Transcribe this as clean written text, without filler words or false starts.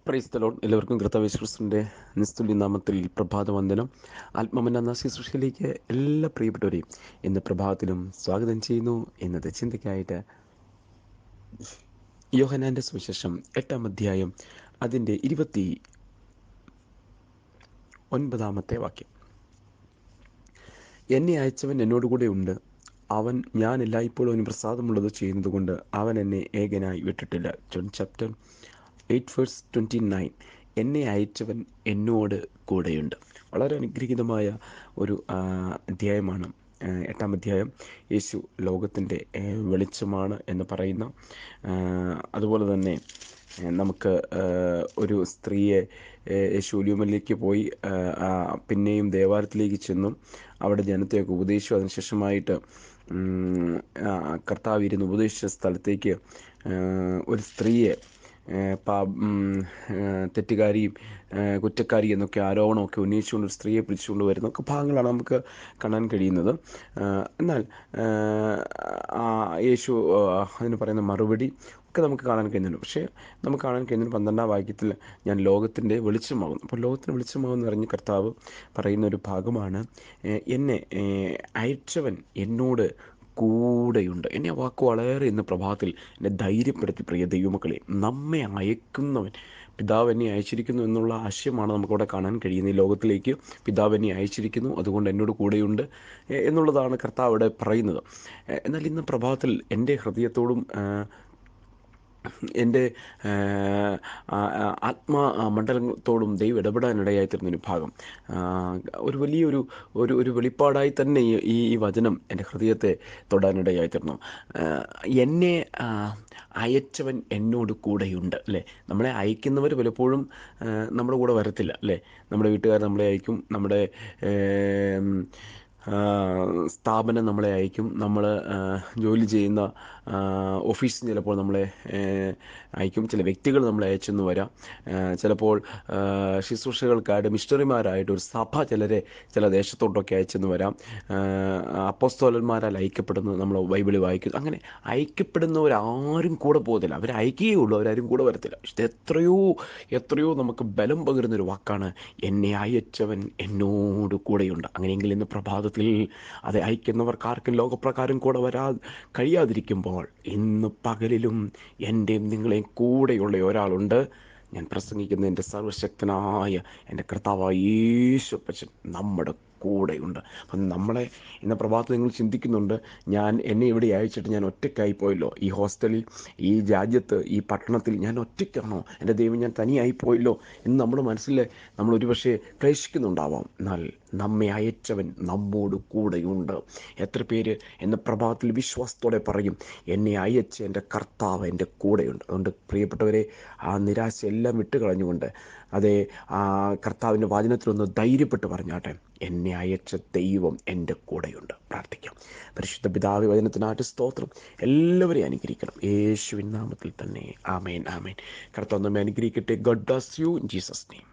Praise the Lord. എല്ലാവർക്കും കർത്താവ് യേശു ക്രിസ്തുവിൻ്റെ നിസ്തുല്യ നാമത്തിൽ പ്രഭാതവന്ദനം. ആത്മമന്ന എന്ന ശുശ്രൂഷയിലേക്ക് എല്ലാ പ്രിയപ്പെട്ടവരെയും ഇന്ന് പ്രഭാതത്തിലും സ്വാഗതം ചെയ്യുന്നു. ഇന്നത്തെ ചിന്തയ്ക്കായിട്ട് യോഹന്നാൻ്റെ സുവിശേഷം 8-ാം അധ്യായം അതിൻ്റെ 29-ാമത്തെ വാക്യം. എന്നെ അയച്ചവൻ എന്നോടുകൂടെ ഉണ്ട്. അവൻ ഞാൻ എല്ലായ്പ്പോഴും അവന് പ്രസാദമുള്ളത് ചെയ്യുന്നത് കൊണ്ട് അവൻ എന്നെ ഏകനായി വിട്ടിട്ടില്ല. John chapter 8:29. എന്നെ അയച്ചവൻ എന്നോട് കൂടെയുണ്ട്. വളരെ അനുഗ്രഹീതമായ ഒരു അധ്യായമാണ് 8-ാം അധ്യായം. യേശു ലോകത്തിൻ്റെ വെളിച്ചമാണ് എന്ന് പറയുന്ന, അതുപോലെ തന്നെ നമുക്ക് ഒരു സ്ത്രീയെ യേശു ഒലിവുമലയിലേക്ക് പോയി പിന്നെയും ദേവാലയത്തിലേക്ക് ചെന്നും അവിടെ ജനത്തെയൊക്കെ ഉപദേശിച്ചു. അതിനുശേഷമായിട്ട് കർത്താവ് ഇരുന്ന് ഉപദേശിച്ച സ്ഥലത്തേക്ക് ഒരു സ്ത്രീയെ തെറ്റുകാരിയും കുറ്റക്കാരി എന്നൊക്കെ ആരോപണമൊക്കെ ഉന്നയിച്ചുകൊണ്ട് ഒരു സ്ത്രീയെ പിടിച്ചുകൊണ്ട് വരുന്നൊക്കെ ഭാഗങ്ങളാണ് നമുക്ക് കാണാൻ കഴിയുന്നത്. എന്നാൽ യേശു അതിന് പറയുന്ന മറുപടി ഒക്കെ നമുക്ക് കാണാൻ കഴിയുന്നുണ്ട്. പക്ഷേ നമുക്ക് കാണാൻ കഴിയുന്നത് 12-ാം വാക്യത്തിൽ ഞാൻ ലോകത്തിൻ്റെ വെളിച്ചമാകുന്നു. അപ്പോൾ ലോകത്തിന് വെളിച്ചമാകുമെന്ന് പറഞ്ഞ് കർത്താവ് പറയുന്ന ഒരു ഭാഗമാണ് എന്നെ അയച്ചവൻ എന്നോട് കൂടെയുണ്ട്. എന്നെ ആ വാക്ക് വളരെ ഇന്ന് പ്രഭാതത്തിൽ എന്നെ ധൈര്യപ്പെടുത്തി. പ്രിയ ദൈവമക്കളെ, നമ്മെ അയക്കുന്നവൻ പിതാവ് എന്നെ അയച്ചിരിക്കുന്നു എന്നുള്ള ആശയമാണ് നമുക്കവിടെ കാണാൻ കഴിയുന്നത്. ഈ ലോകത്തിലേക്ക് പിതാവ് എന്നെ അയച്ചിരിക്കുന്നു, അതുകൊണ്ട് എന്നോട് കൂടെയുണ്ട് എന്നുള്ളതാണ് കർത്താവ് അവിടെ പറയുന്നത്. എന്നാൽ ഇന്ന് പ്രഭാതത്തിൽ എൻ്റെ ഹൃദയത്തോടും എൻ്റെ ആത്മമണ്ഡലത്തോടും ദൈവം ഇടപെടാനിടയായിത്തീർന്നൊരു ഭാഗം, ഒരു വലിയൊരു ഒരു വെളിപ്പാടായി തന്നെ ഈ വചനം എൻ്റെ ഹൃദയത്തെ തൊടാനിടയായിത്തീർന്നു. എന്നെ അയച്ചവൻ എന്നോട് കൂടെയുണ്ട്. അല്ലേ, നമ്മളെ അയക്കുന്നവർ പലപ്പോഴും നമ്മുടെ കൂടെ വരത്തില്ല. അല്ലേ, നമ്മുടെ വീട്ടുകാർ നമ്മളെ അയക്കും, നമ്മുടെ സ്ഥാപനം നമ്മളെ അയക്കും, നമ്മൾ ജോലി ചെയ്യുന്ന ഓഫീസിൽ ചിലപ്പോൾ നമ്മളെ അയക്കും, ചില വ്യക്തികൾ നമ്മളെ അയച്ചെന്ന് വരാം. ചിലപ്പോൾ ശുശ്രൂഷകൾക്കായിട്ട് മിഷണറിമാരായിട്ട് ഒരു സഭ ചില ദേശത്തോട്ടൊക്കെ അയച്ചെന്ന് വരാം. അപ്പോസ്തലന്മാരാൽ അയക്കപ്പെടുന്നത് നമ്മൾ ബൈബിളിൽ വായിക്കുന്നു. അങ്ങനെ അയക്കപ്പെടുന്നവരാരും കൂടെ പോകത്തില്ല, അവരെ അയക്കുകയുള്ളൂ, അവരാരും കൂടെ വരത്തില്ല. ഇത് എത്രയോ നമുക്ക് ബലം പകരുന്നൊരു വാക്കാണ്, എന്നെ അയച്ചവൻ എന്നോട് കൂടെയുണ്ട്. അങ്ങനെയെങ്കിൽ ഇന്ന് പ്രഭാതത്തിൽ അത് അയക്കുന്നവർക്കാർക്കും ലോകപ്രകാരം കൂടെ കഴിയാതിരിക്കുമ്പോൾ ഇന്ന് പകലിലും എൻ്റെയും നിങ്ങളെയും കൂടെയുള്ള ഒരാളുണ്ട്. ഞാൻ പ്രസംഗിക്കുന്ന എൻ്റെ സർവശക്തനായ എൻ്റെ കർത്താവായ യേശുപ്പച്ചൻ നമ്മുടെ കൂടെയുണ്ട്. അപ്പം നമ്മളെ ഇന്ന് പ്രഭാതത്തിൽ നിങ്ങൾ ചിന്തിക്കുന്നുണ്ട്, എന്നെ ഇവിടെ അയച്ചിട്ട് ഞാൻ ഒറ്റയ്ക്കായിപ്പോയല്ലോ, ഈ ഹോസ്റ്റലിൽ, ഈ രാജ്യത്ത്, ഈ പട്ടണത്തിൽ ഞാൻ ഒറ്റയ്ക്കാണോ, എൻ്റെ ദൈവം ഞാൻ തനിയായിപ്പോയല്ലോ എന്ന് നമ്മുടെ മനസ്സിൽ നമ്മൾ ഒരുപക്ഷെ ക്ലേശിക്കുന്നുണ്ടാവാം. എന്നാൽ നമ്മെ അയച്ചവൻ നമ്മോട് കൂടെയുണ്ട്. എത്ര പേര് ഇന്ന് പ്രഭാതത്തിൽ വിശ്വാസത്തോടെ പറയും, എന്നെ അയച്ച എൻ്റെ കർത്താവ് എൻ്റെ കൂടെയുണ്ട്. അതുകൊണ്ട് പ്രിയപ്പെട്ടവരെ, ആ നിരാശയെല്ലാം വിട്ടുകളഞ്ഞുകൊണ്ട് ആ കർത്താവിൻ്റെ വചനത്തിലൊന്ന് ധൈര്യപ്പെട്ട് പറഞ്ഞാട്ടെ, എന്നെ അയച്ച ദൈവം എൻ്റെ കൂടെയുണ്ട്. പ്രാർത്ഥിക്കാം. പരിശുദ്ധ പിതാവേ, വചനത്തിനായിട്ട് സ്തോത്രം. എല്ലാവരെയും അനുഗ്രഹിക്കണം യേശുവിൻ നാമത്തിൽ തന്നെ. ആമേൻ, ആമേൻ. കർത്താവ് നമ്മെ അനുഗ്രഹിക്കട്ടെ. God bless you in Jesus name.